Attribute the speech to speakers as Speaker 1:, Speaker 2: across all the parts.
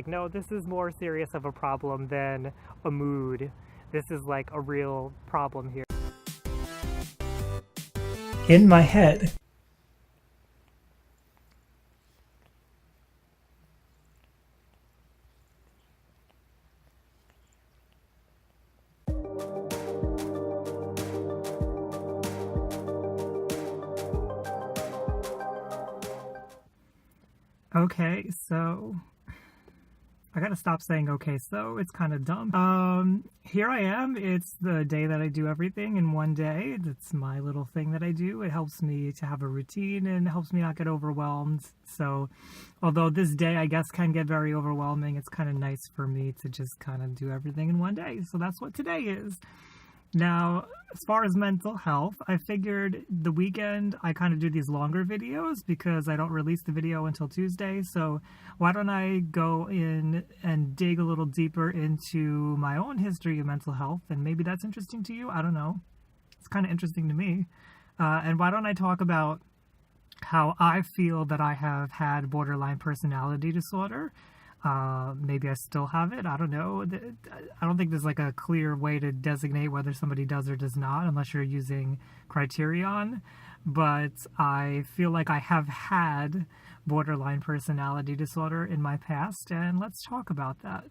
Speaker 1: Like, no, this is more serious of a problem than a mood. This is like a real problem here. In my head. Okay, so I gotta stop saying okay, so it's kind of dumb. Here I am. It's the day that I do everything in one day. It's my little thing that I do. It helps me to have a routine and helps me not get overwhelmed. So, although this day I guess can get very overwhelming, it's kind of nice for me to just kind of do everything in one day. So that's what today is. Now, as far as mental health, I figured the weekend I kind of do these longer videos because I don't release the video until Tuesday. So why don't I go in and dig a little deeper into my own history of mental health, and maybe that's interesting to you. I don't know. It's kind of interesting to me. And why don't I talk about how I feel that I have had borderline personality disorder. Maybe I still have it. I don't know. I don't think there's like a clear way to designate whether somebody does or does not unless you're using criterion. But I feel like I have had borderline personality disorder in my past, and let's talk about that.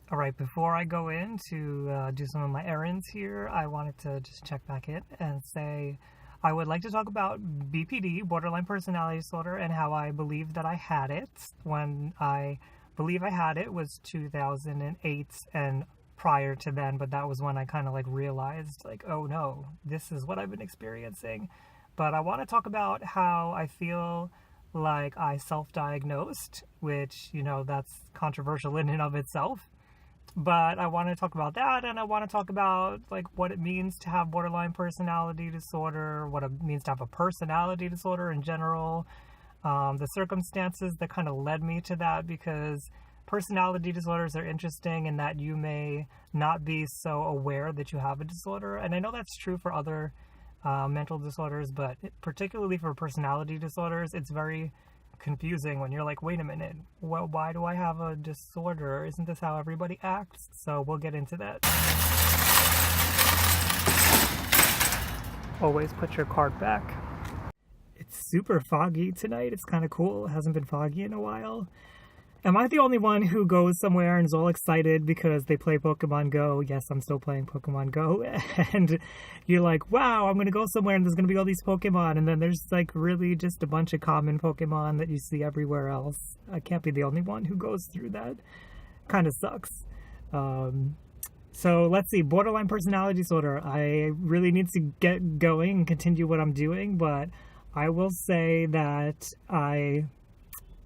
Speaker 1: All right, before I go in to do some of my errands here, I wanted to just check back in and say I would like to talk about BPD, borderline personality disorder, and how I believe that I had it. When I believe I had it was 2008 and prior to then, but that was when I kind of like realized like, oh no, this is what I've been experiencing. But I want to talk about how I feel like I self-diagnosed, which, you know, that's controversial in and of itself. But I want to talk about that, and I want to talk about like what it means to have borderline personality disorder, what it means to have a personality disorder in general, the circumstances that kind of led me to that, because personality disorders are interesting in that you may not be so aware that you have a disorder. And I know that's true for other mental disorders, but particularly for personality disorders, it's very confusing when you're like, wait a minute, well, why do I have a disorder? Isn't this how everybody acts? So we'll get into that. Always put your card back. It's super foggy tonight. It's kind of cool. It hasn't been foggy in a while. Am I the only one who goes somewhere and is all excited because they play Pokemon Go? Yes, I'm still playing Pokemon Go. And you're like, wow, I'm going to go somewhere and there's going to be all these Pokemon. And then there's like really just a bunch of common Pokemon that you see everywhere else. I can't be the only one who goes through that. Kind of sucks. So let's see, borderline personality disorder. I really need to get going and continue what I'm doing, but I will say that I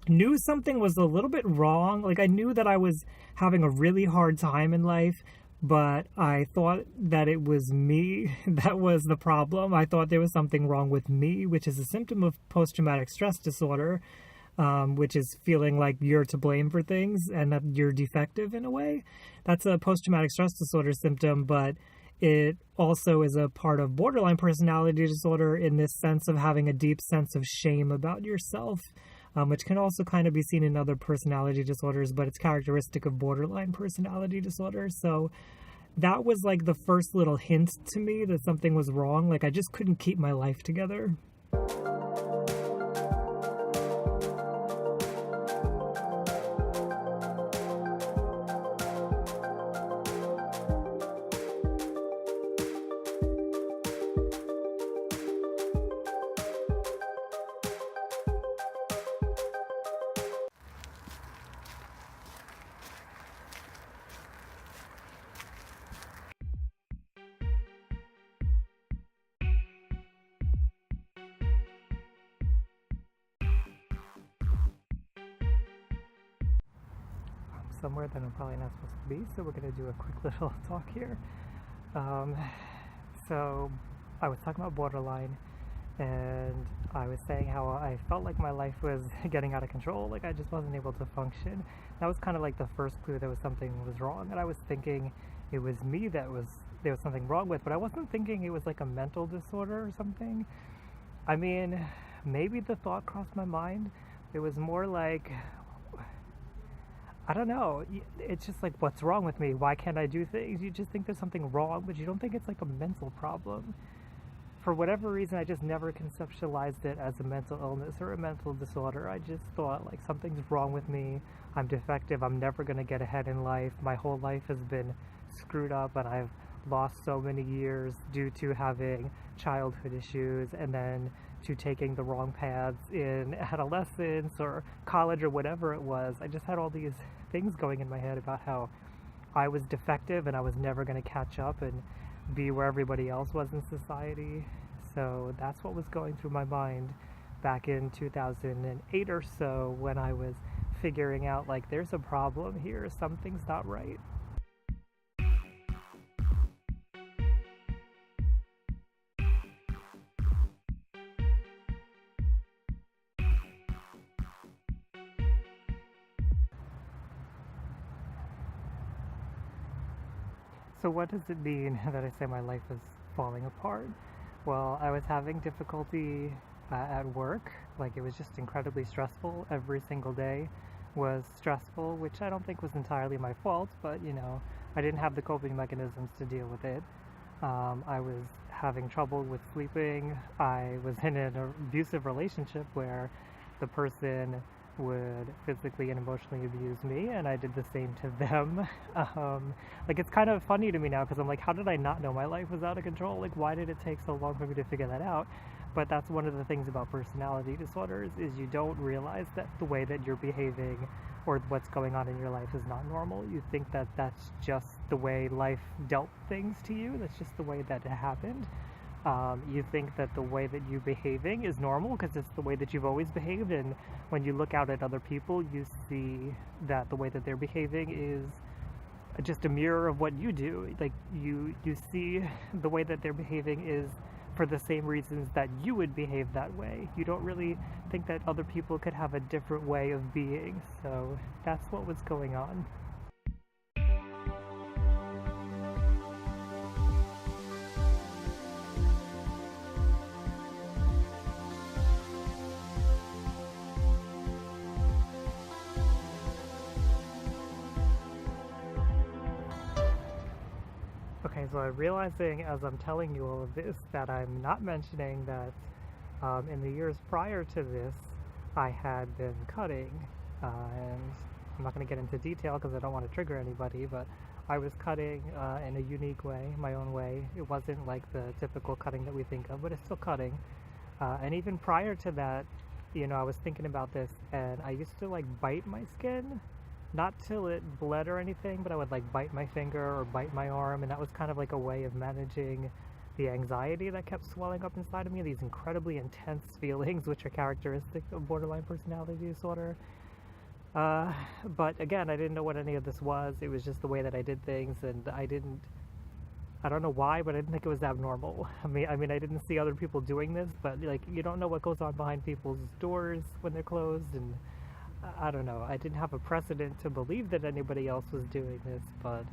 Speaker 1: knew something was a little bit wrong. Like, I knew that I was having a really hard time in life, but I thought that it was me that was the problem. I thought there was something wrong with me, which is a symptom of post-traumatic stress disorder, which is feeling like you're to blame for things and that you're defective in a way. That's a post-traumatic stress disorder symptom, but it also is a part of borderline personality disorder in this sense of having a deep sense of shame about yourself. Which can also kind of be seen in other personality disorders, but it's characteristic of borderline personality disorder. So that was like the first little hint to me that something was wrong. Like, I just couldn't keep my life together. Somewhere that I'm probably not supposed to be, so we're going to do a quick little talk here. So I was talking about borderline, and I was saying how I felt like my life was getting out of control, like I just wasn't able to function. That was kind of like the first clue that something was wrong, and I was thinking it was me that there was something wrong with, but I wasn't thinking it was like a mental disorder or something. I mean, maybe the thought crossed my mind, It was more like, I don't know, it's just like, what's wrong with me? Why can't I do things? You just think there's something wrong, but you don't think it's like a mental problem. For whatever reason, I just never conceptualized it as a mental illness or a mental disorder. I just thought like something's wrong with me. I'm defective. I'm never going to get ahead in life. My whole life has been screwed up, and I've lost so many years due to having childhood issues and then to taking the wrong paths in adolescence or college or whatever it was. I just had all these things going in my head about how I was defective and I was never going to catch up and be where everybody else was in society. So that's what was going through my mind back in 2008 or so, when I was figuring out like there's a problem here, something's not right. So what does it mean that I say my life is falling apart? Well, I was having difficulty at work. Like, it was just incredibly stressful. Every single day was stressful, which I don't think was entirely my fault, but you know, I didn't have the coping mechanisms to deal with it. I was having trouble with sleeping. I was in an abusive relationship where the person would physically and emotionally abuse me, and I did the same to them. Like, it's kind of funny to me now because I'm like, how did I not know my life was out of control? Like, why did it take so long for me to figure that out? But that's one of the things about personality disorders, is you don't realize that the way that you're behaving or what's going on in your life is not normal. You think that that's just the way life dealt things to you. That's just the way that it happened. You think that the way that you're behaving is normal because it's the way that you've always behaved, and when you look out at other people, you see that the way that they're behaving is just a mirror of what you do. Like, you see the way that they're behaving is for the same reasons that you would behave that way. You don't really think that other people could have a different way of being. So that's what was going on. Okay, so I'm realizing as I'm telling you all of this that I'm not mentioning that in the years prior to this, I had been cutting, and I'm not going to get into detail because I don't want to trigger anybody, but I was cutting in a unique way, my own way. It wasn't like the typical cutting that we think of, but it's still cutting. And even prior to that, you know, I was thinking about this, and I used to like bite my skin. Not till it bled or anything, but I would like bite my finger or bite my arm, and that was kind of like a way of managing the anxiety that kept swelling up inside of me, these incredibly intense feelings which are characteristic of borderline personality disorder. But again, I didn't know what any of this was. It was just the way that I did things, and I don't know why, but I didn't think it was abnormal. I mean, I didn't see other people doing this, but like, you don't know what goes on behind people's doors when they're closed, and I don't know, I didn't have a precedent to believe that anybody else was doing this, but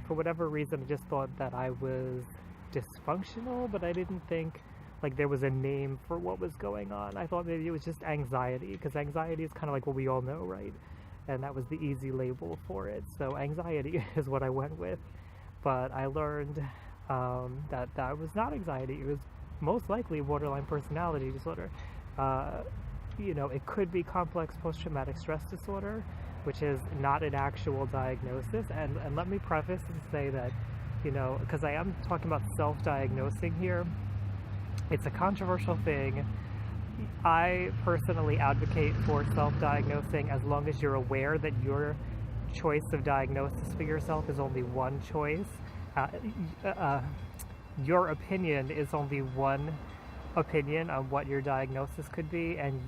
Speaker 1: for whatever reason I just thought that I was dysfunctional, but I didn't think like there was a name for what was going on. I thought maybe it was just anxiety, because anxiety is kind of like what we all know, right? And that was the easy label for it, so anxiety is what I went with. But I learned that was not anxiety, it was most likely borderline personality disorder. You know, it could be complex post-traumatic stress disorder, which is not an actual diagnosis. And let me preface and say that, you know, because I am talking about self-diagnosing here, it's a controversial thing. I personally advocate for self-diagnosing as long as you're aware that your choice of diagnosis for yourself is only one choice. Your opinion is only one opinion on what your diagnosis could be, and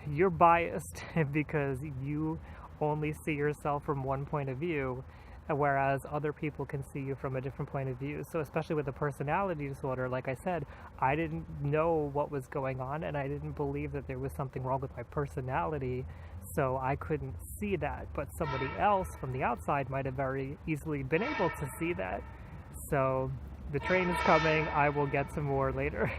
Speaker 1: you're biased because you only see yourself from one point of view, whereas other people can see you from a different point of view. So especially with the personality disorder, like I said, I didn't know what was going on, and I didn't believe that there was something wrong with my personality, so I couldn't see that, but somebody else from the outside might have very easily been able to see that. So the train is coming. I will get some more later.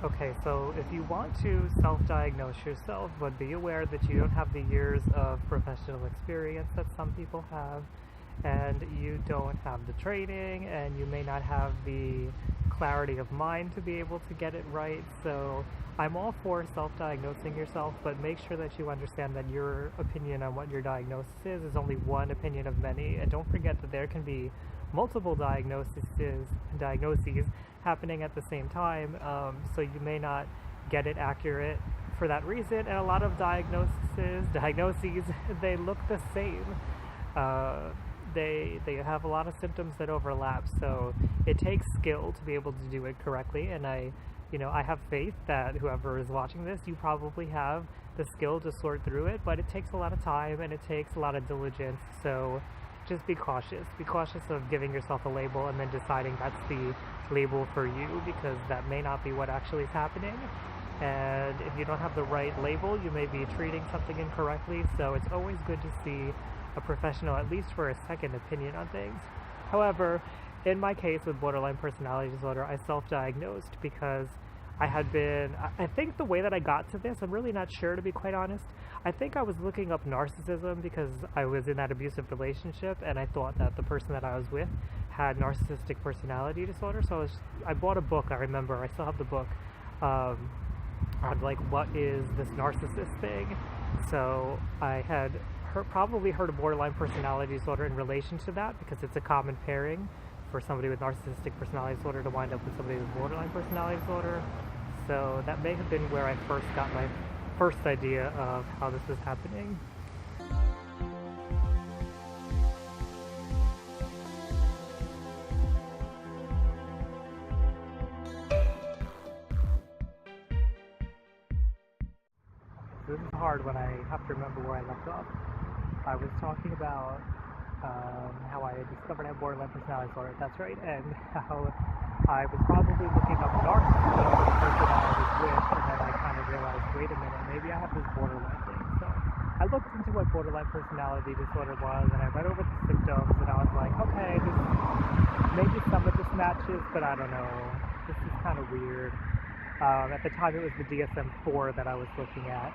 Speaker 1: Okay, so if you want to self-diagnose yourself, but be aware that you don't have the years of professional experience that some people have, and you don't have the training, and you may not have the clarity of mind to be able to get it right. So I'm all for self-diagnosing yourself, but make sure that you understand that your opinion on what your diagnosis is only one opinion of many, and don't forget that there can be multiple diagnoses happening at the same time, so you may not get it accurate for that reason. And a lot of diagnoses they look the same. They have a lot of symptoms that overlap, so it takes skill to be able to do it correctly. And I have faith that whoever is watching this, you probably have the skill to sort through it, but it takes a lot of time and it takes a lot of diligence. So just be cautious. Be cautious of giving yourself a label and then deciding that's the label for you, because that may not be what actually is happening. And if you don't have the right label, you may be treating something incorrectly. So it's always good to see a professional, at least for a second opinion on things. However, in my case with borderline personality disorder, I self-diagnosed because I think the way that I got to this, I'm really not sure, to be quite honest. I think I was looking up narcissism because I was in that abusive relationship, and I thought that the person that I was with had narcissistic personality disorder. So I bought a book, I remember, I still have the book, on like, what is this narcissist thing? So I had probably heard of borderline personality disorder in relation to that, because it's a common pairing for somebody with narcissistic personality disorder to wind up with somebody with borderline personality disorder. So that may have been where I first got my first idea of how this is happening. This is hard when I have to remember where I left off. I was talking about how I discovered I had borderline personality disorder, that's right, and how I was probably looking up narcissism, the person I was with, and then I kind of realized, wait a minute, maybe I have this borderline thing. So I looked into what borderline personality disorder was, and I read over the symptoms, and I was like, okay, maybe some of this matches, but I don't know, this is kind of weird. At the time it was the DSM-4 that I was looking at,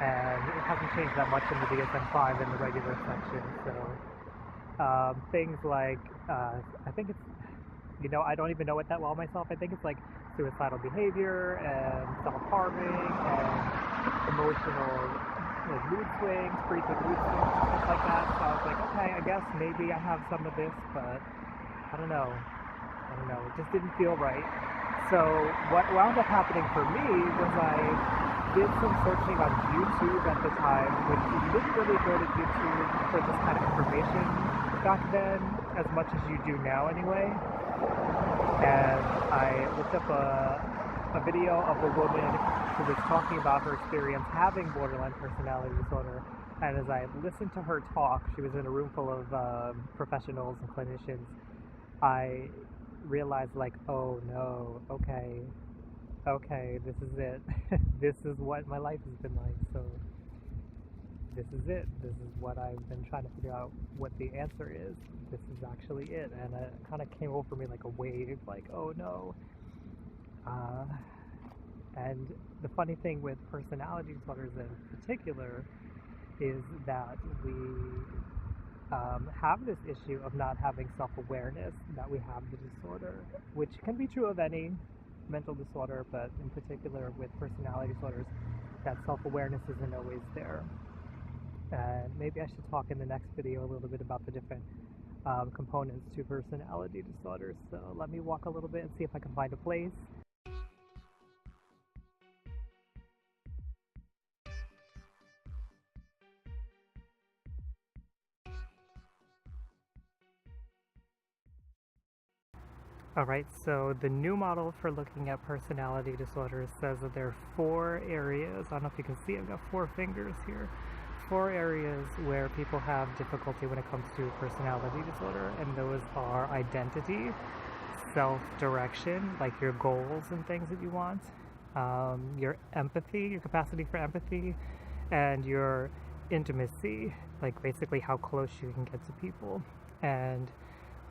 Speaker 1: and it hasn't changed that much in the DSM-5 in the regular section. So things like, I think it's, I don't even know it that well myself. I think it's like suicidal behavior and self-harming and emotional mood swings, frequent mood swings, stuff like that. So I was like, okay, I guess maybe I have some of this, but I don't know. It just didn't feel right. So what wound up happening for me was I did some searching on YouTube at the time, which you didn't really go to YouTube for this kind of information back then, as much as you do now anyway. And I looked up a video of a woman who was talking about her experience having borderline personality disorder. And as I listened to her talk, she was in a room full of professionals and clinicians, I realized, like, oh no, okay, this is it. This is what my life has been like, so this is it. This is what I've been trying to figure out what the answer is. This is actually it. And it kind of came over me like a wave, like, oh no. And the funny thing with personality disorders in particular is that we have this issue of not having self-awareness that we have the disorder, which can be true of any mental disorder, but in particular with personality disorders, that self-awareness isn't always there. And maybe I should talk in the next video a little bit about the different components to personality disorders. So let me walk a little bit and see if I can find a place. Alright, so the new model for looking at personality disorders says that there are 4 areas. I don't know if you can see, I've got 4 fingers here. 4 areas where people have difficulty when it comes to personality disorder, and those are identity, self-direction, like your goals and things that you want, your empathy, your capacity for empathy, and your intimacy, like basically how close you can get to people. And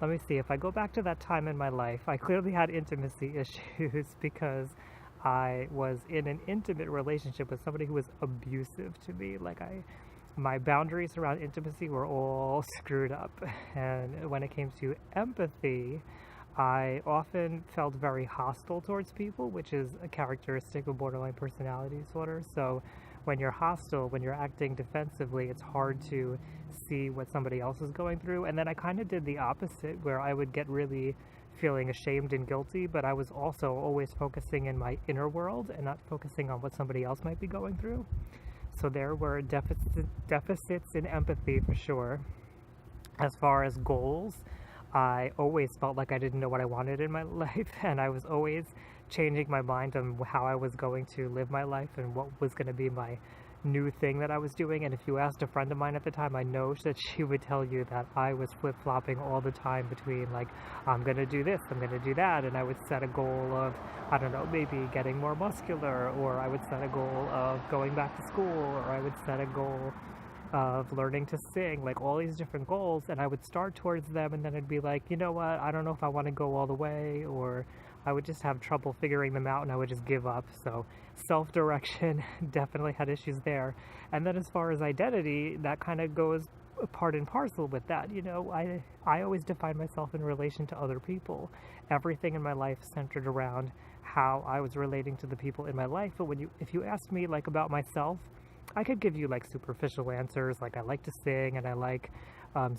Speaker 1: let me see, if I go back to that time in my life, I clearly had intimacy issues because I was in an intimate relationship with somebody who was abusive to me. Like my boundaries around intimacy were all screwed up. And when it came to empathy, I often felt very hostile towards people, which is a characteristic of borderline personality disorder. So when you're hostile, when you're acting defensively, it's hard to see what somebody else is going through. And then I kind of did the opposite, where I would get really feeling ashamed and guilty, but I was also always focusing in my inner world and not focusing on what somebody else might be going through. So there were deficits in empathy for sure. As far as goals, I always felt like I didn't know what I wanted in my life, and I was always changing my mind on how I was going to live my life and what was going to be my new thing that I was doing. And if you asked a friend of mine at the time, I know that she would tell you that I was flip-flopping all the time between, like, I'm going to do this, I'm going to do that, and I would set a goal of, I don't know, maybe getting more muscular, or I would set a goal of going back to school, or I would set a goal of learning to sing, like all these different goals, and I would start towards them, and then I'd be like, you know what, I don't know if I want to go all the way, or I would just have trouble figuring them out and I would just give up. So self-direction, definitely had issues there. And then as far as identity, that kind of goes part and parcel with that. You know, I always define myself in relation to other people. Everything in my life centered around how I was relating to the people in my life. But if you ask me like about myself, I could give you like superficial answers, like I like to sing and I like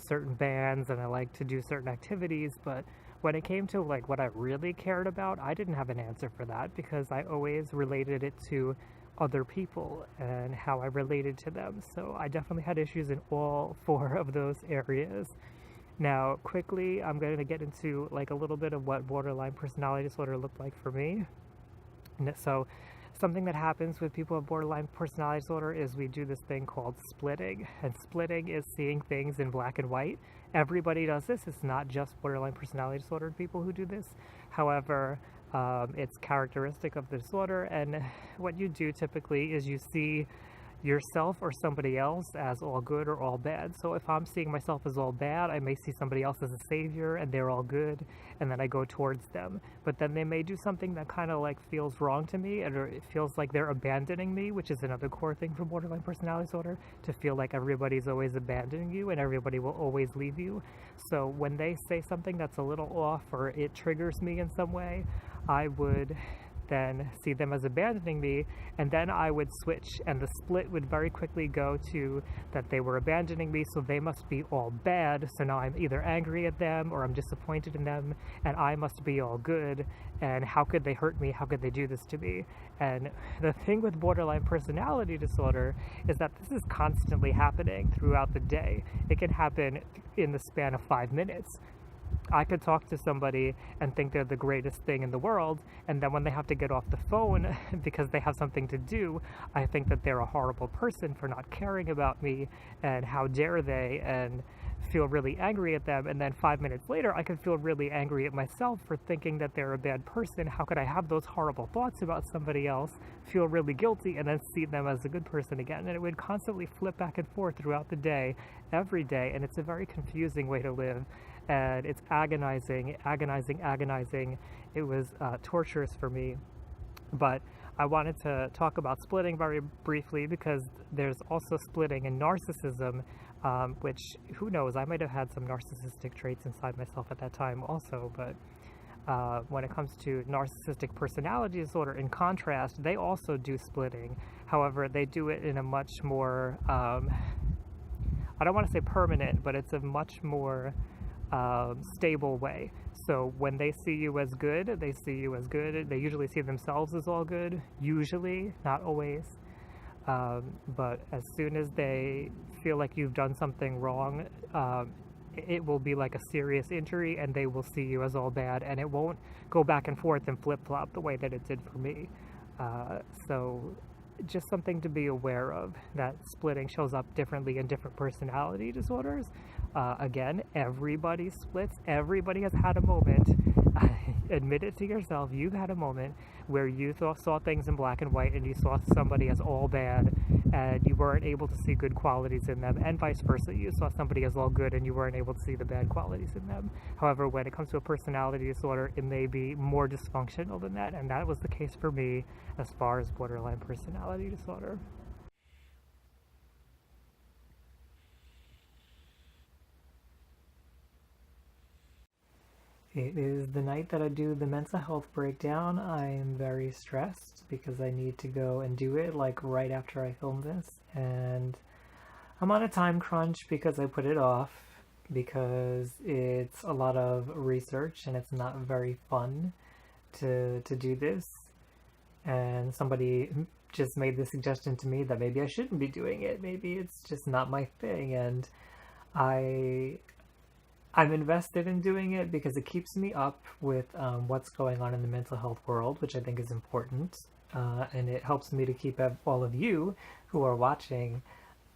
Speaker 1: certain bands and I like to do certain activities, but when it came to like what I really cared about, I didn't have an answer for that, because I always related it to other people and how I related to them. So I definitely had issues in all 4 of those areas. Now, quickly, I'm going to get into like a little bit of what borderline personality disorder looked like for me. So something that happens with people with borderline personality disorder is we do this thing called splitting. And splitting is seeing things in black and white. Everybody does this. It's not just borderline personality disorder people who do this. However, it's characteristic of the disorder. And what you do typically is you see yourself or somebody else as all good or all bad. So if I'm seeing myself as all bad, I may see somebody else as a savior and they're all good, and then I go towards them. But then they may do something that kind of like feels wrong to me, or it feels like they're abandoning me, which is another core thing for borderline personality disorder, to feel like everybody's always abandoning you and everybody will always leave you. So when they say something that's a little off or it triggers me in some way, I would then see them as abandoning me, and then I would switch, and the split would very quickly go to that they were abandoning me, so they must be all bad. So now I'm either angry at them or I'm disappointed in them, and I must be all good, and how could they hurt me? How could they do this to me? And the thing with borderline personality disorder is that this is constantly happening throughout the day. It can happen in the span of 5 minutes. I could talk to somebody and think they're the greatest thing in the world, and then when they have to get off the phone because they have something to do, I think that they're a horrible person for not caring about me, and how dare they, and feel really angry at them. And then 5 minutes later, I could feel really angry at myself for thinking that they're a bad person. How could I have those horrible thoughts about somebody else, feel really guilty, and then see them as a good person again? And it would constantly flip back and forth throughout the day, every day, and it's a very confusing way to live. And it's agonizing. It was torturous for me. But I wanted to talk about splitting very briefly, because there's also splitting in narcissism, which, who knows, I might have had some narcissistic traits inside myself at that time also. But when it comes to narcissistic personality disorder, in contrast, they also do splitting. However, they do it in a much more, I don't want to say permanent, but it's a much more stable way. So when they see you as good, they see you as good. They usually see themselves as all good, usually, not always. But as soon as they feel like you've done something wrong, it will be like a serious injury, and they will see you as all bad, and it won't go back and forth and flip-flop the way that it did for me. So just something to be aware of, that splitting shows up differently in different personality disorders. Again, everybody splits. Everybody has had a moment. Admit it to yourself. You've had a moment where you saw things in black and white, and you saw somebody as all bad, and you weren't able to see good qualities in them, and vice versa. You saw somebody as all good and you weren't able to see the bad qualities in them. However, when it comes to a personality disorder, it may be more dysfunctional than that, and that was the case for me as far as borderline personality disorder. It is the night that I do the mental health breakdown. I am very stressed because I need to go and do it like right after I film this, and I'm on a time crunch because I put it off because it's a lot of research and it's not very fun to do this. And somebody just made the suggestion to me that maybe I shouldn't be doing it. Maybe it's just not my thing, and I'm invested in doing it because it keeps me up with what's going on in the mental health world, which I think is important, and it helps me to keep all of you who are watching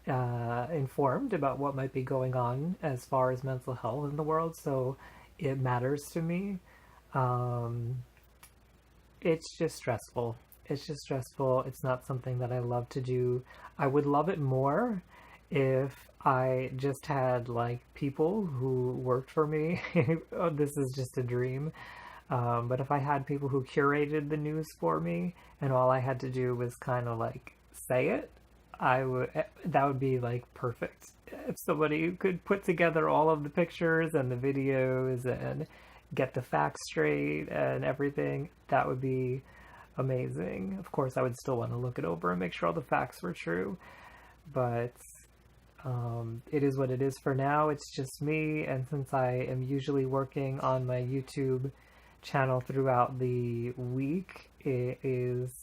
Speaker 1: informed about what might be going on as far as mental health in the world, so it matters to me. It's just stressful. It's just stressful. It's not something that I love to do. I would love it more if I just had like people who worked for me. Oh, this is just a dream. But if I had people who curated the news for me and all I had to do was kind of like say it, that would be like perfect. If somebody could put together all of the pictures and the videos and get the facts straight and everything, that would be amazing. Of course, I would still want to look it over and make sure all the facts were true, but it is what it is for now. It's just me, and since I am usually working on my YouTube channel throughout the week, it's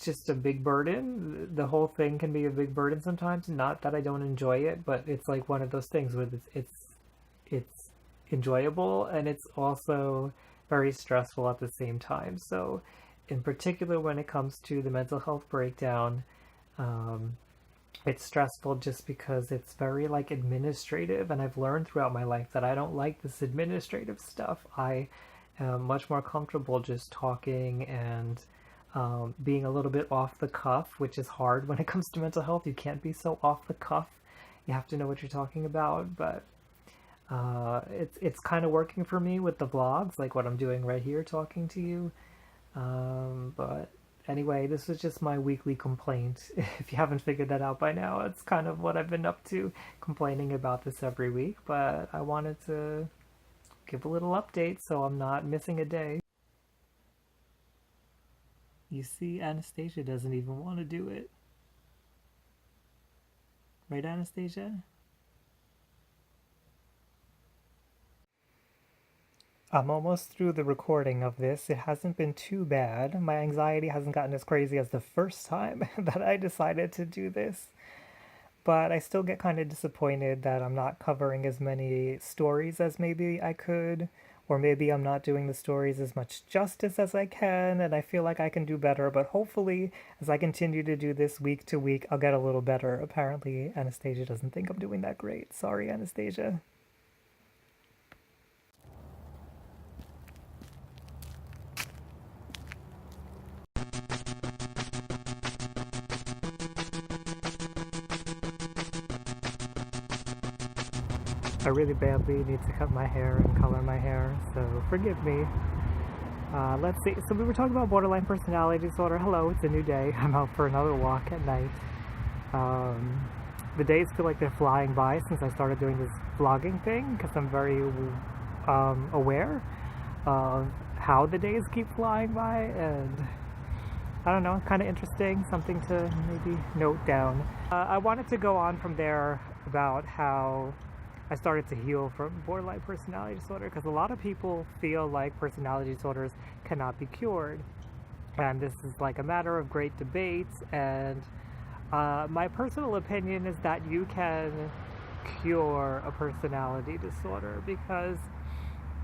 Speaker 1: just a big burden. The whole thing can be a big burden sometimes. Not that I don't enjoy it, but it's like one of those things where it's enjoyable and it's also very stressful at the same time. So in particular, when it comes to the mental health breakdown, it's stressful just because it's very like administrative, and I've learned throughout my life that I don't like this administrative stuff. I am much more comfortable just talking and being a little bit off the cuff, which is hard when it comes to mental health. You can't be so off the cuff. You have to know what you're talking about, but it's kind of working for me with the vlogs, like what I'm doing right here talking to you. But anyway, this was just my weekly complaint. If you haven't figured that out by now, it's kind of what I've been up to, complaining about this every week, but I wanted to give a little update so I'm not missing a day. You see, Anastasia doesn't even want to do it. Right, Anastasia? I'm almost through the recording of this. It hasn't been too bad. My anxiety hasn't gotten as crazy as the first time that I decided to do this. But I still get kind of disappointed that I'm not covering as many stories as maybe I could, or maybe I'm not doing the stories as much justice as I can, and I feel like I can do better, but hopefully as I continue to do this week to week, I'll get a little better. Apparently, Anastasia doesn't think I'm doing that great. Sorry, Anastasia. I really badly need to cut my hair and color my hair, so forgive me. Let's see. So we were talking about borderline personality disorder. Hello, it's a new day. I'm out for another walk at night. The days feel like they're flying by since I started doing this vlogging thing, because I'm very aware of how the days keep flying by, and I don't know, kind of interesting, something to maybe note down. I wanted to go on from there about how I started to heal from borderline personality disorder, because a lot of people feel like personality disorders cannot be cured, and this is like a matter of great debate. And my personal opinion is that you can cure a personality disorder, because,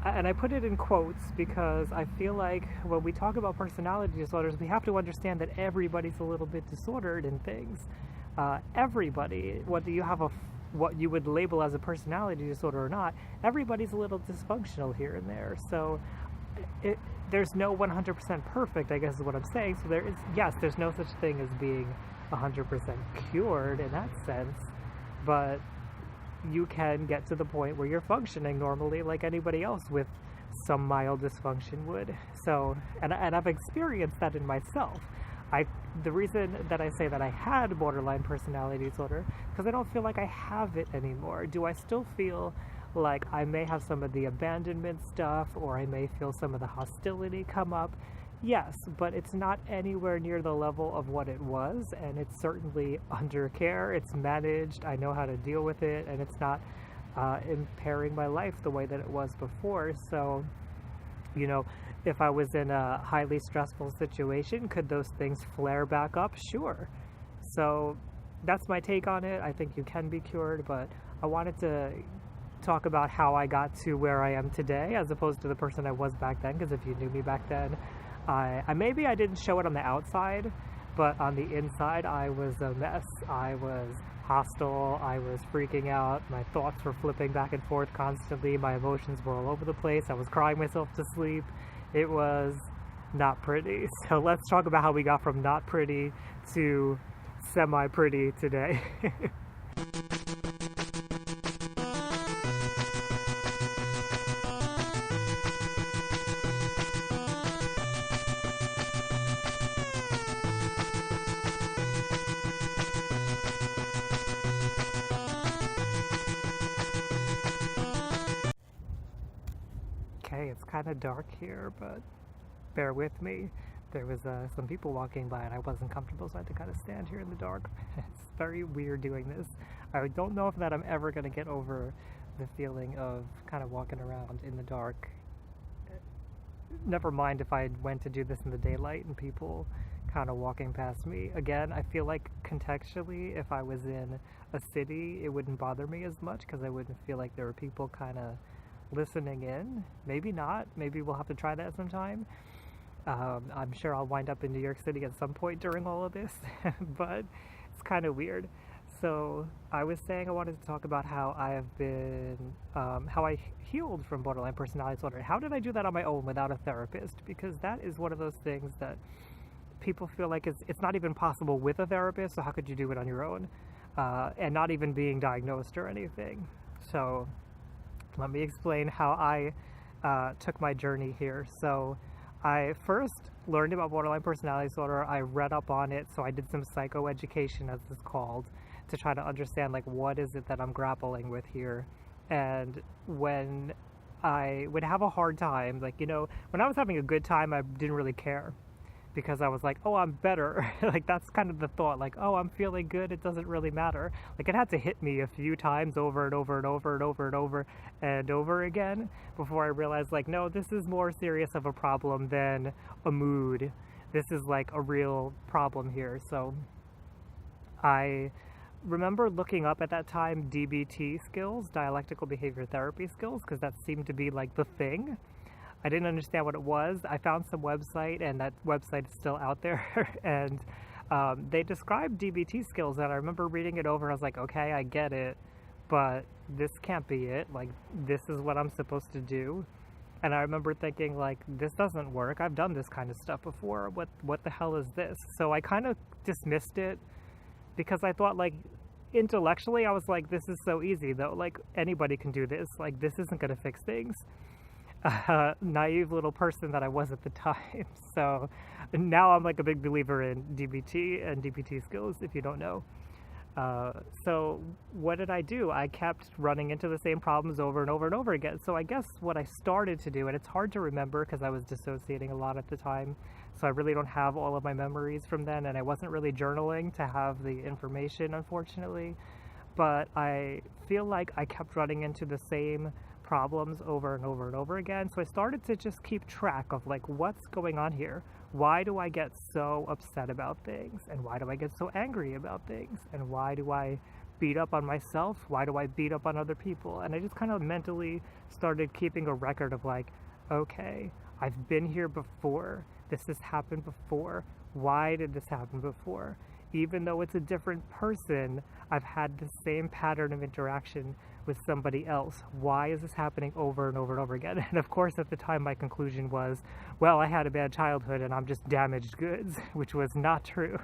Speaker 1: and I put it in quotes because I feel like when we talk about personality disorders, we have to understand that everybody's a little bit disordered in things. Everybody, whether you have what you would label as a personality disorder or not, everybody's a little dysfunctional here and there. So it, there's no 100% perfect, I guess is what I'm saying. So there is, yes, there's no such thing as being 100% cured in that sense, but you can get to the point where you're functioning normally like anybody else with some mild dysfunction would. So, and I've experienced that in myself. The reason that I say that I had borderline personality disorder, because I don't feel like I have it anymore. Do I still feel like I may have some of the abandonment stuff, or I may feel some of the hostility come up? Yes, but it's not anywhere near the level of what it was, and it's certainly under care. It's managed, I know how to deal with it, and it's not impairing my life the way that it was before. So, you know, if I was in a highly stressful situation, could those things flare back up? Sure. So that's my take on it. I think you can be cured, but I wanted to talk about how I got to where I am today as opposed to the person I was back then, because if you knew me back then, I maybe I didn't show it on the outside, but on the inside I was a mess. I was hostile, I was freaking out, my thoughts were flipping back and forth constantly, my emotions were all over the place, I was crying myself to sleep. It was not pretty. So let's talk about how we got from not pretty to semi-pretty today. Okay, it's kind of dark here, but bear with me. There was some people walking by and I wasn't comfortable, so I had to kind of stand here in the dark. It's very weird doing this. I don't know if that I'm ever going to get over the feeling of kind of walking around in the dark. Never mind if I went to do this in the daylight and people kind of walking past me. Again, I feel like contextually, if I was in a city, it wouldn't bother me as much because I wouldn't feel like there were people kind of listening in. Maybe not. Maybe we'll have to try that sometime. I'm sure I'll wind up in New York City at some point during all of this, but it's kind of weird. So I was saying I wanted to talk about how I have been, how I healed from borderline personality disorder. How did I do that on my own without a therapist? Because that is one of those things that people feel like it's not even possible with a therapist, so how could you do it on your own? And not even being diagnosed or anything. So let me explain how I took my journey here. So I first learned about borderline personality disorder. I read up on it, so I did some psychoeducation, as it's called, to try to understand, like, what is it that I'm grappling with here. And when I would have a hard time, like, you know, when I was having a good time, I didn't really care, because I was like, oh, I'm better. Like, that's kind of the thought, like, oh, I'm feeling good, it doesn't really matter. Like, it had to hit me a few times over and over and over and over and over and over again before I realized, like, no, this is more serious of a problem than a mood. This is like a real problem here. So I remember looking up at that time DBT skills, dialectical behavior therapy skills, because that seemed to be like the thing. I didn't understand what it was. I found some website, and that website is still out there, and they described DBT skills, and I remember reading it over, and I was like, okay, I get it, but this can't be it. Like, this is what I'm supposed to do. And I remember thinking, like, this doesn't work. I've done this kind of stuff before. What the hell is this? So I kind of dismissed it, because I thought, like, intellectually, I was like, this is so easy, though. Like, anybody can do this. Like, this isn't going to fix things. Naive little person that I was at the time. So now I'm like a big believer in DBT and DBT skills, if you don't know. So what did I do? I kept running into the same problems over and over and over again. So I guess what I started to do, and it's hard to remember because I was dissociating a lot at the time, so I really don't have all of my memories from then, and I wasn't really journaling to have the information, unfortunately. But I feel like I kept running into the same problems over and over and over again. So I started to just keep track of, like, what's going on here? Why do I get so upset about things? And why do I get so angry about things? And why do I beat up on myself? Why do I beat up on other people? And I just kind of mentally started keeping a record of, like, okay, I've been here before. This has happened before. Why did this happen before? even though it's a different person, I've had the same pattern of interaction with somebody else. Why is this happening over and over and over again? And of course, at the time, my conclusion was, well, I had a bad childhood and I'm just damaged goods, which was not true.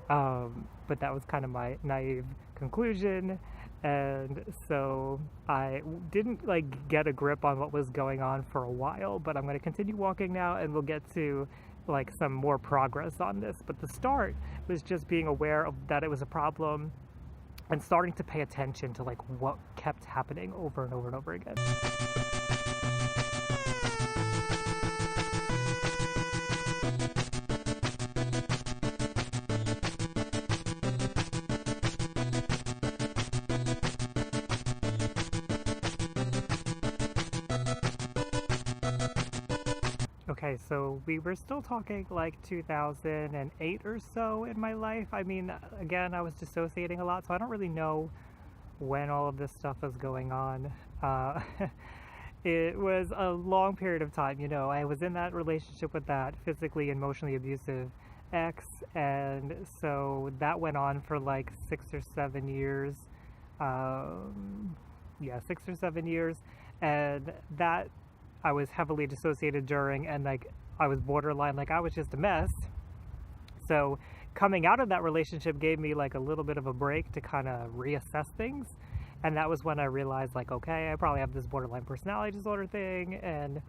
Speaker 1: But that was kind of my naive conclusion. And so I didn't like get a grip on what was going on for a while, but I'm going to continue walking now, and we'll get to like some more progress on this. But the start was just being aware of that it was a problem and starting to pay attention to like what kept happening over and over and over again. Okay, so we were still talking like 2008 or so in my life. I mean, again, I was dissociating a lot, so I don't really know when all of this stuff was going on. It was a long period of time, you know. I was in that relationship with that physically and emotionally abusive ex, and so that went on for like 6 or 7 years. Yeah, 6 or 7 years, and that I was heavily dissociated during, and like I was borderline, like I was just a mess. So coming out of that relationship gave me like a little bit of a break to kind of reassess things, and that was when I realized like, okay, I probably have this borderline personality disorder thing. And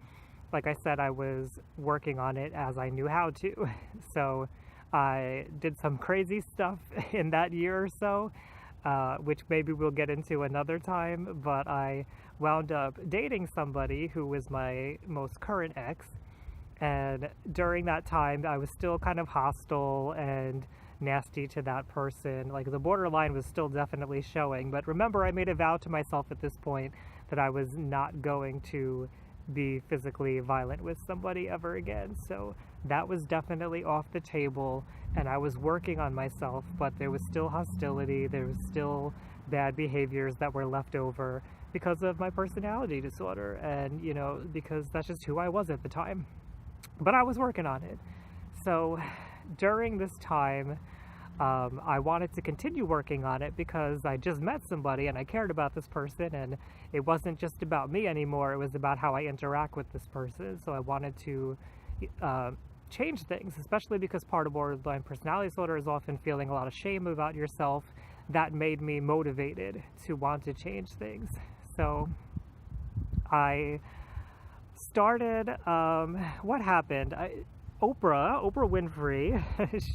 Speaker 1: like I said, I was working on it as I knew how to. So I did some crazy stuff in that year or so, which maybe we'll get into another time, but I wound up dating somebody who was my most current ex, and during that time I was still kind of hostile and nasty to that person. Like the borderline was still definitely showing, but remember, I made a vow to myself at this point that I was not going to be physically violent with somebody ever again. So that was definitely off the table, and I was working on myself, but there was still hostility, there was still bad behaviors that were left over because of my personality disorder, and you know, because that's just who I was at the time. But I was working on it. So during this time, I wanted to continue working on it because I just met somebody and I cared about this person, and it wasn't just about me anymore, it was about how I interact with this person. So I wanted to change things, especially because part of borderline personality disorder is often feeling a lot of shame about yourself. That made me motivated to want to change things. So I started, what happened? Oprah Winfrey,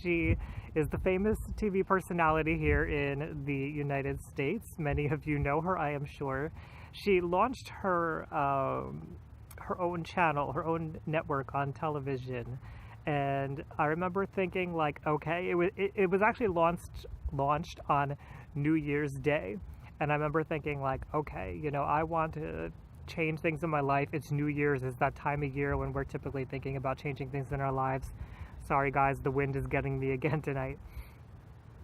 Speaker 1: she is the famous TV personality here in the United States. Many of you know her, I am sure. She launched her own channel, her own network on television, and I remember thinking like, okay, it was actually launched on New Year's Day, and I remember thinking like, okay, you know, I want to change things in my life. It's New Year's, it's that time of year when we're typically thinking about changing things in our lives. Sorry guys, the wind is getting me again tonight,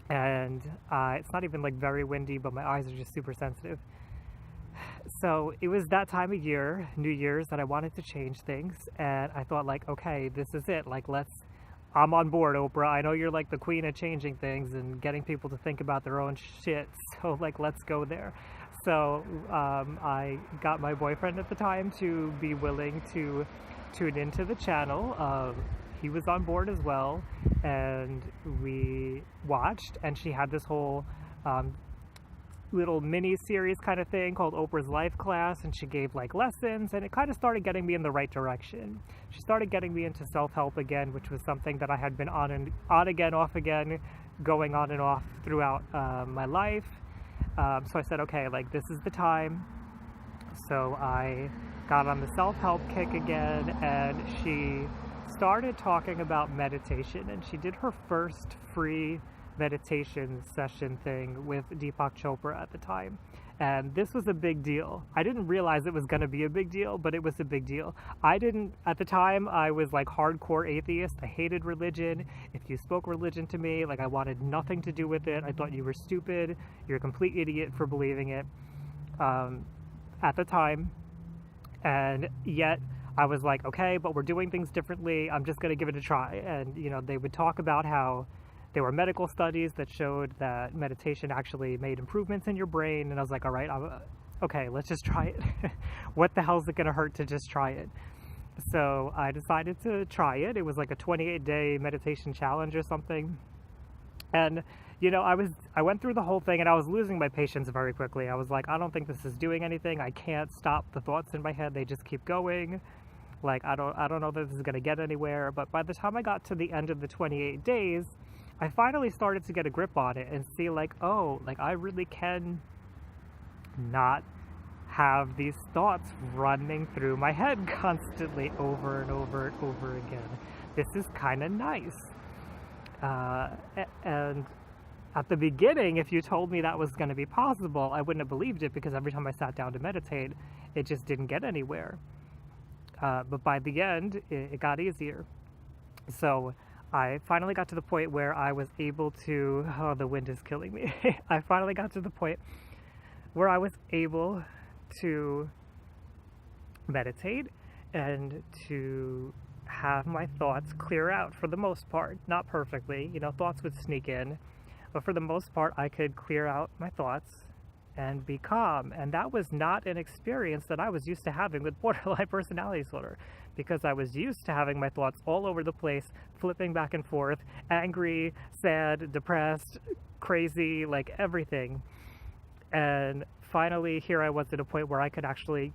Speaker 1: and it's not even like very windy, but my eyes are just super sensitive. So it was that time of year, New Year's, that I wanted to change things, and I thought like, okay, this is it, like I'm on board, Oprah. I know you're like the queen of changing things and getting people to think about their own shit, so like let's go there. So I got my boyfriend at the time to be willing to tune into the channel. He was on board as well, and we watched, and she had this whole little mini series kind of thing called Oprah's Life Class, and she gave like lessons, and it kind of started getting me in the right direction. She started getting me into self-help again, which was something that I had been on again, off again, going on and off throughout my life. So I said, okay, like this is the time. So I got on the self-help kick again, and she started talking about meditation, and she did her first free meditation session thing with Deepak Chopra at the time, and this was a big deal. I didn't realize it was going to be a big deal, but it was a big deal. At the time, I was like hardcore atheist. I hated religion. If you spoke religion to me, like I wanted nothing to do with it. I thought you were stupid. You're a complete idiot for believing it at the time, and yet I was like, okay, but we're doing things differently. I'm just going to give it a try. And, you know, they would talk about how there were medical studies that showed that meditation actually made improvements in your brain, and I was like, all right, okay, let's just try it. What the hell is it going to hurt to just try it? So I decided to try it. It was like a 28-day meditation challenge or something. And, you know, I went through the whole thing and I was losing my patience very quickly. I was like, I don't think this is doing anything. I can't stop the thoughts in my head. They just keep going. Like, I don't know that this is going to get anywhere. But by the time I got to the end of the 28 days, I finally started to get a grip on it and see like, oh, like I really can not have these thoughts running through my head constantly over and over and over again. This is kind of nice. And at the beginning, if you told me that was going to be possible, I wouldn't have believed it, because every time I sat down to meditate, it just didn't get anywhere. But by the end, it got easier. So I finally got to the point where I was able to, oh, the wind is killing me. I finally got to the point where I was able to meditate and to have my thoughts clear out for the most part. Not perfectly, you know, thoughts would sneak in, but for the most part I could clear out my thoughts and be calm. And that was not an experience that I was used to having with borderline personality disorder, because I was used to having my thoughts all over the place, flipping back and forth, angry, sad, depressed, crazy, like everything. And finally, here I was at a point where I could actually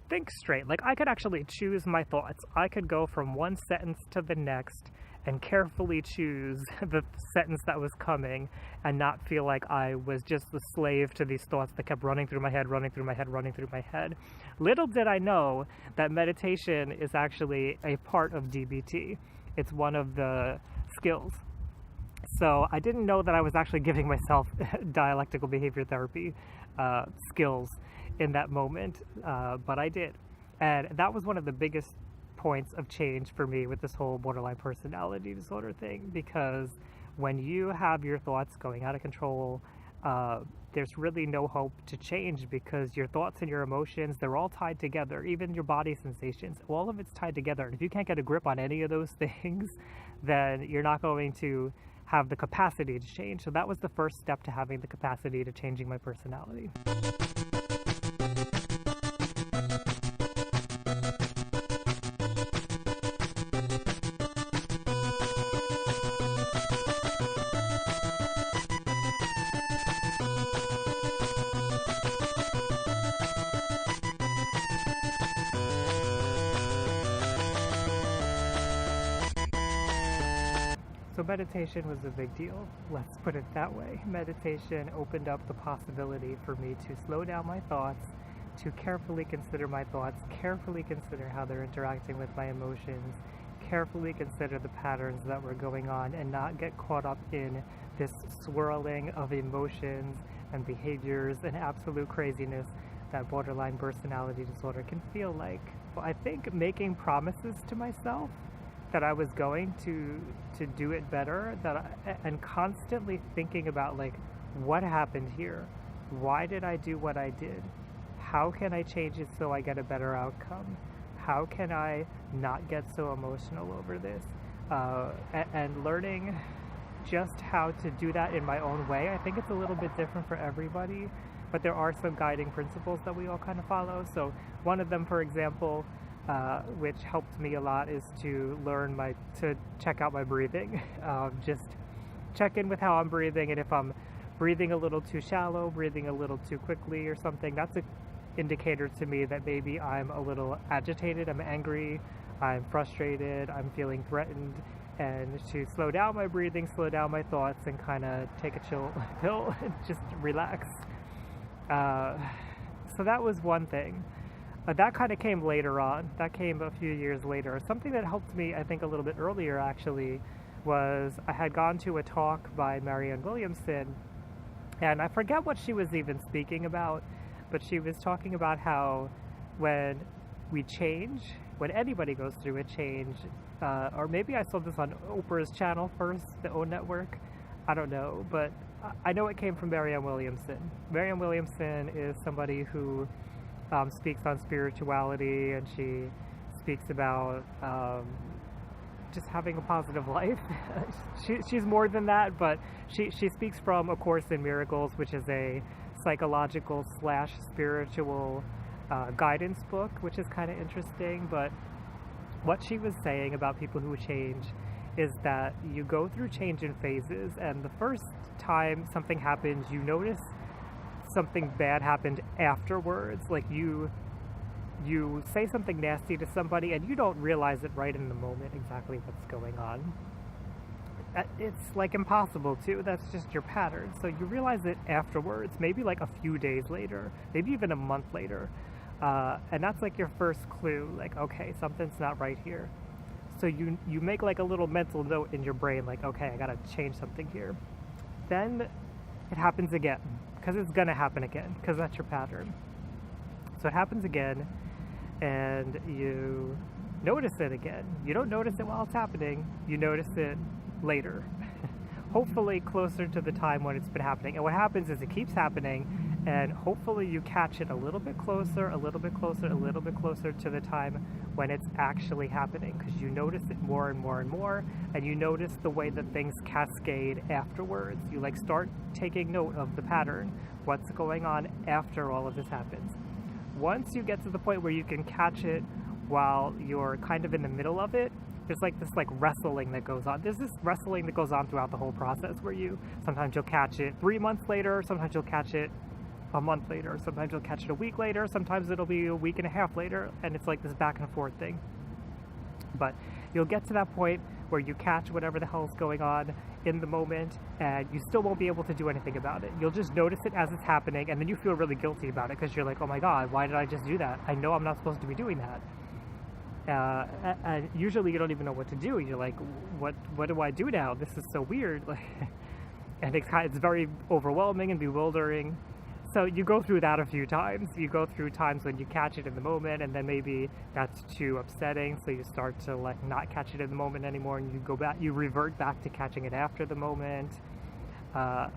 Speaker 1: think straight. Like, I could actually choose my thoughts. I could go from one sentence to the next and carefully choose the sentence that was coming, and not feel like I was just the slave to these thoughts that kept running through my head, running through my head, running through my head. Little did I know that meditation is actually a part of DBT. It's one of the skills. So I didn't know that I was actually giving myself dialectical behavior therapy skills in that moment, but I did. And that was one of the biggest points of change for me with this whole borderline personality disorder thing, because when you have your thoughts going out of control, there's really no hope to change, because your thoughts and your emotions, they're all tied together. Even your body sensations, all of it's tied together. And if you can't get a grip on any of those things, then you're not going to have the capacity to change. So that was the first step to having the capacity to changing my personality. So meditation was a big deal, let's put it that way. Meditation opened up the possibility for me to slow down my thoughts, to carefully consider my thoughts, carefully consider how they're interacting with my emotions, carefully consider the patterns that were going on, and not get caught up in this swirling of emotions and behaviors and absolute craziness that borderline personality disorder can feel like. Well, I think making promises to myself that I was going to do it better, and constantly thinking about, like, what happened here? Why did I do what I did? How can I change it so I get a better outcome? How can I not get so emotional over this? And learning just how to do that in my own way. I think it's a little bit different for everybody, but there are some guiding principles that we all kind of follow. So one of them, for example, which helped me a lot, is to to check out my breathing. Just check in with how I'm breathing, and if I'm breathing a little too shallow, breathing a little too quickly or something, that's an indicator to me that maybe I'm a little agitated, I'm angry, I'm frustrated, I'm feeling threatened, and to slow down my breathing, slow down my thoughts, and kind of take a chill pill and just relax. So that was one thing. That kind of came later on. That came a few years later. Something that helped me, I think, a little bit earlier, actually, was I had gone to a talk by Marianne Williamson, and I forget what she was even speaking about, but she was talking about how when we change, when anybody goes through a change, or maybe I saw this on Oprah's channel first, the OWN network, I don't know, but I know it came from Marianne Williamson. Marianne Williamson is somebody who speaks on spirituality, and she speaks about just having a positive life. She's more than that, but she speaks from A Course in Miracles, which is a psychological / spiritual guidance book, which is kind of interesting. But what she was saying about people who change is that you go through change in phases, and the first time something happens, you notice something bad happened afterwards. Like you say something nasty to somebody and you don't realize it right in the moment exactly what's going on. It's like impossible to. That's just your pattern. So you realize it afterwards, maybe like a few days later, maybe even a month later. And that's like your first clue, like, okay, something's not right here. So you make like a little mental note in your brain, like, okay, I gotta change something here. Then it happens again, because it's gonna happen again, because that's your pattern. So it happens again, and you notice it again. You don't notice it while it's happening, you notice it later. Hopefully closer to the time when it's been happening. And what happens is it keeps happening, and hopefully you catch it a little bit closer, a little bit closer, a little bit closer to the time when it's actually happening, because you notice it more and more and more, and you notice the way that things cascade afterwards. You like start taking note of the pattern, what's going on after all of this happens. Once you get to the point where you can catch it while you're kind of in the middle of it, there's like this like wrestling that goes on. There's this wrestling that goes on throughout the whole process, where sometimes you'll catch it 3 months later, sometimes you'll catch it a month later, sometimes you'll catch it a week later, sometimes it'll be a week and a half later, and it's like this back and forth thing. But you'll get to that point where you catch whatever the hell is going on in the moment, and you still won't be able to do anything about it. You'll just notice it as it's happening, and then you feel really guilty about it, because you're like, oh my god, why did I just do that? I know I'm not supposed to be doing that. And usually you don't even know what to do. You're like, what do I do now? This is so weird. And it's very overwhelming and bewildering. So you go through that a few times. You go through times when you catch it in the moment, and then maybe that's too upsetting, so you start to like not catch it in the moment anymore, and you revert back to catching it after the moment.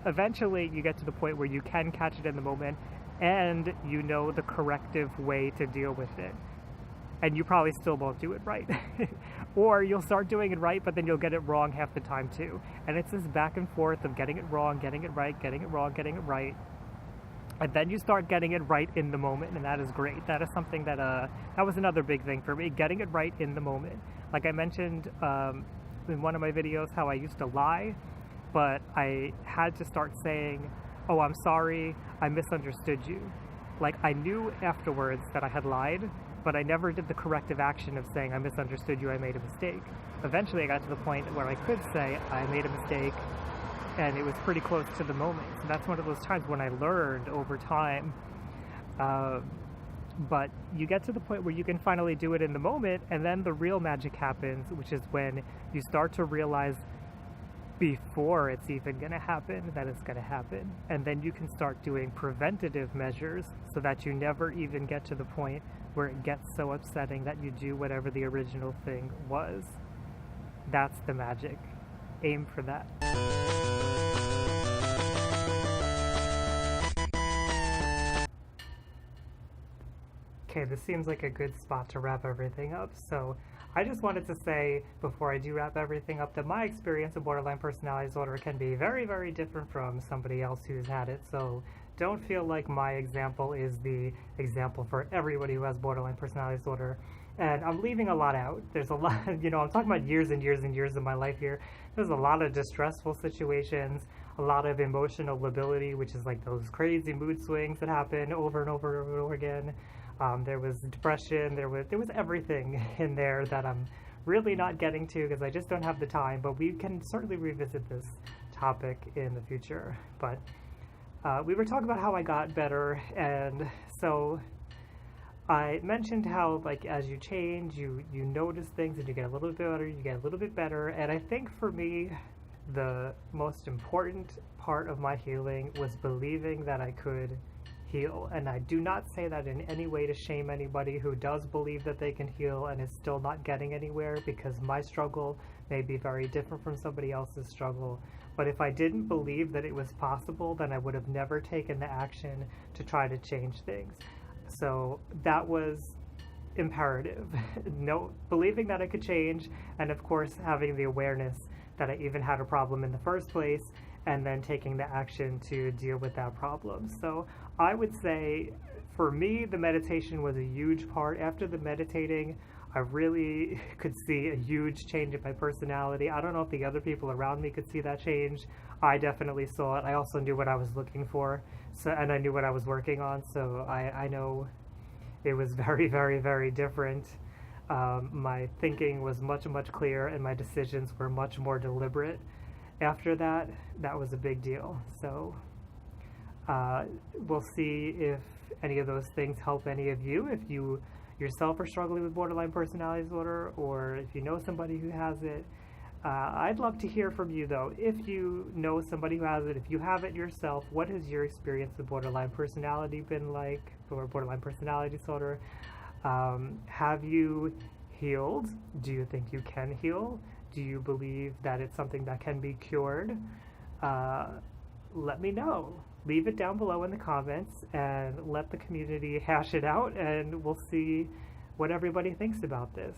Speaker 1: Eventually you get to the point where you can catch it in the moment, and you know the corrective way to deal with it. And you probably still won't do it right. Or you'll start doing it right, but then you'll get it wrong half the time too. And it's this back and forth of getting it wrong, getting it right, getting it wrong, getting it right. And then you start getting it right in the moment, and that is great. That is something that was another big thing for me, getting it right in the moment. Like I mentioned in one of my videos how I used to lie, but I had to start saying, oh, I'm sorry, I misunderstood you. Like I knew afterwards that I had lied, but I never did the corrective action of saying, I misunderstood you, I made a mistake. Eventually I got to the point where I could say, I made a mistake, and it was pretty close to the moment. So that's one of those times when I learned over time. But you get to the point where you can finally do it in the moment, and then the real magic happens, which is when you start to realize before it's even going to happen that it's going to happen. And then you can start doing preventative measures so that you never even get to the point where it gets so upsetting that you do whatever the original thing was. That's the magic. Aim for that. Okay, this seems like a good spot to wrap everything up. So I just wanted to say, before I do wrap everything up, that my experience of borderline personality disorder can be very, very different from somebody else who's had it. So don't feel like my example is the example for everybody who has borderline personality disorder. And I'm leaving a lot out. There's a lot, I'm talking about years and years and years of my life here. There's a lot of distressful situations, a lot of emotional lability, which is like those crazy mood swings that happen over and over and over again. There was depression, there was everything in there that I'm really not getting to because I just don't have the time, but we can certainly revisit this topic in the future. But we were talking about how I got better, and so I mentioned how, like, as you change, you notice things and you get a little bit better, you get a little bit better. And I think for me, the most important part of my healing was believing that I could heal. And I do not say that in any way to shame anybody who does believe that they can heal and is still not getting anywhere, because my struggle may be very different from somebody else's struggle. But if I didn't believe that it was possible, then I would have never taken the action to try to change things. So that was imperative. No, believing that I could change, and of course having the awareness that I even had a problem in the first place, and then taking the action to deal with that problem. So I would say for me, the meditation was a huge part. After the meditating, I really could see a huge change in my personality. I don't know if the other people around me could see that change. I definitely saw it. I also knew what I was looking for, so, and I knew what I was working on, so I know it was very, very, very different. My thinking was much, much clearer, and my decisions were much more deliberate. After that, that was a big deal. So we'll see if any of those things help any of you. If you yourself are struggling with borderline personality disorder, or if you know somebody who has it. I'd love to hear from you, though. If you know somebody who has it, if you have it yourself, what has your experience with borderline personality been like, or borderline personality disorder? Have you healed? Do you think you can heal? Do you believe that it's something that can be cured? Let me know. Leave it down below in the comments and let the community hash it out, and we'll see what everybody thinks about this.